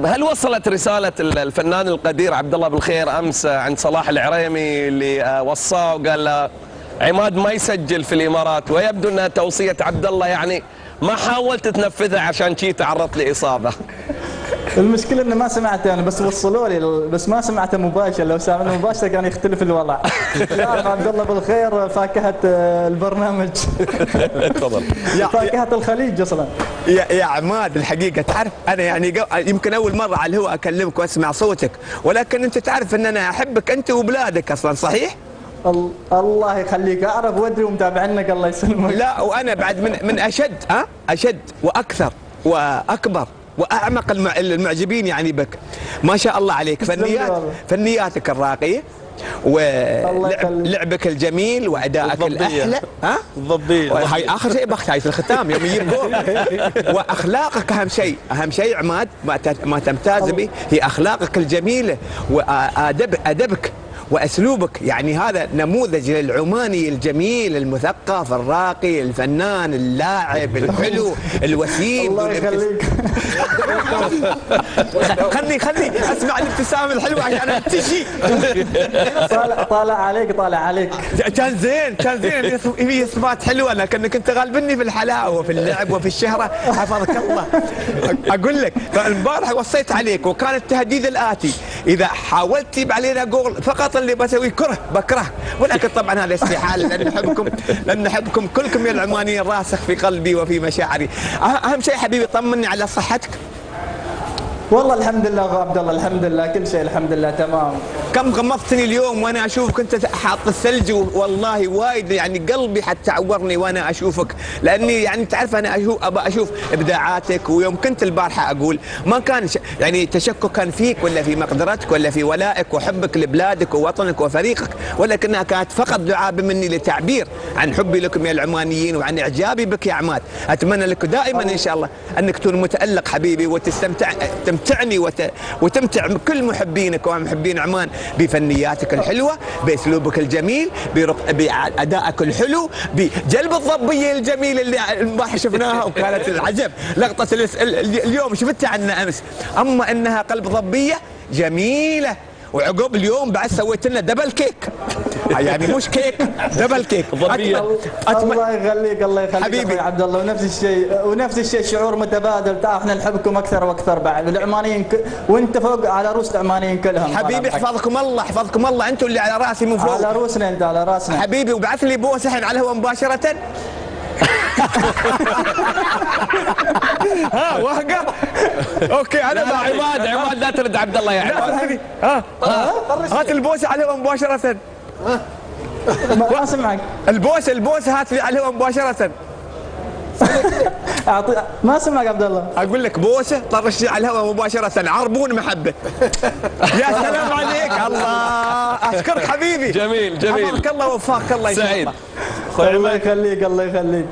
هل وصلت رسالة الفنان القدير عبد الله بالخير أمس عند صلاح العريمي اللي وصاه وقال له عماد ما يسجل في الإمارات، ويبدو أنها توصية عبد الله، يعني ما حاولت تنفذها عشان شي تعرضت لإصابة؟ المشكلة انه ما سمعته انا، بس وصلوا لي، بس ما سمعته مباشر. لو سمعته مباشر كان يختلف الوضع. يا عبد الله بالخير فاكهة البرنامج. تفضل. فاكهة الخليج اصلا. يا عماد، الحقيقة تعرف أنا يعني يمكن أول مرة على الهواء أكلمك وأسمع صوتك، ولكن أنت تعرف أن أنا أحبك أنت وبلادك أصلا، صحيح؟ الله يخليك، أعرف وأدري ومتابعنك الله يسلمك. لا، وأنا بعد من أشد وأكثر وأكبر وأعمق المعجبين يعني بك. ما شاء الله عليك، فنياتك الراقية ولعبك الجميل وأدائك الأحلى. الضبية وهي آخر شيء بختاي في الختام يوم يجيب جول. وأخلاقك أهم شيء عماد، ما تمتاز به هي أخلاقك الجميلة وأدبك وأسلوبك. يعني هذا نموذج للعماني الجميل المثقف الراقي الفنان اللاعب الحلو الوسيم. الله يخليك. خلي اسمع الابتسامه الحلوه عشان تجي. طالع عليك. كان زين في صفات حلوه، لكنك انت غالبني في الحلاوه وفي اللعب وفي الشهره، حفظك الله. اقول لك فالبارح وصيت عليك، وكان التهديد الاتي: اذا حاولت تجيب علينا جول فقط اللي بسوي بكره. ولكن طبعا هذا استحاله، لان نحبكم كلكم يا العمانيين، راسخ في قلبي وفي مشاعري. اهم شيء حبيبي طمني على صحتك. والله الحمد لله ابو عبد الله، الحمد لله كل شيء الحمد لله تمام. كم غمضتني اليوم وانا اشوفك انت حاط الثلج، والله وايد يعني قلبي حتى عورني وانا اشوفك، لاني يعني تعرف انا ابى اشوف ابداعاتك. ويوم كنت البارحه اقول ما كان يعني تشككا فيك ولا في مقدرتك ولا في ولائك وحبك لبلادك ووطنك وفريقك، ولكنها كانت فقط دعابه مني لتعبير عن حبي لكم يا العمانيين وعن اعجابي بك يا عماد. اتمنى لك دائما ان شاء الله انك تكون متالق حبيبي، تمتعني وتمتع كل محبينك ومحبين عمان بفنياتك الحلوه، باسلوبك الجميل، بادائك الحلو، بجلب الضبيه الجميله اللي البارحه شفناها وكانت العجب. لقطه اليوم شفتها عنا امس، اما انها قلب ضبيه جميله. وعقب اليوم بعد سويت لنا دبل كيك، يعني مش كيك، دبل كيك ضبيه. الله يخليك حبيبي يا عبد الله. ونفس الشيء شعور متبادل. تعال احنا نحبكم اكثر واكثر بعد، والعمانيين وانت فوق على روس العمانيين كلهم. حبيبي حفظكم الله انتم اللي على راسي من فوق. على روسنا انت، على راسنا حبيبي. وبعث لي بوس الحين على الهواء مباشره. ها وهقه. اوكي انا لا عماد لا ترد عبد الله يا عماد. هات البوسه على الهواء مباشره. ما اسمعك. البوسه هات لي على الهواء مباشره. ما اسمعك عبد الله. اقول لك بوسه طرش على الهواء مباشره، عربون محبه. يا سلام عليك. الله اشكرك حبيبي. جميل حفظك الله ووفقك الله. سعيد. الله يخليك.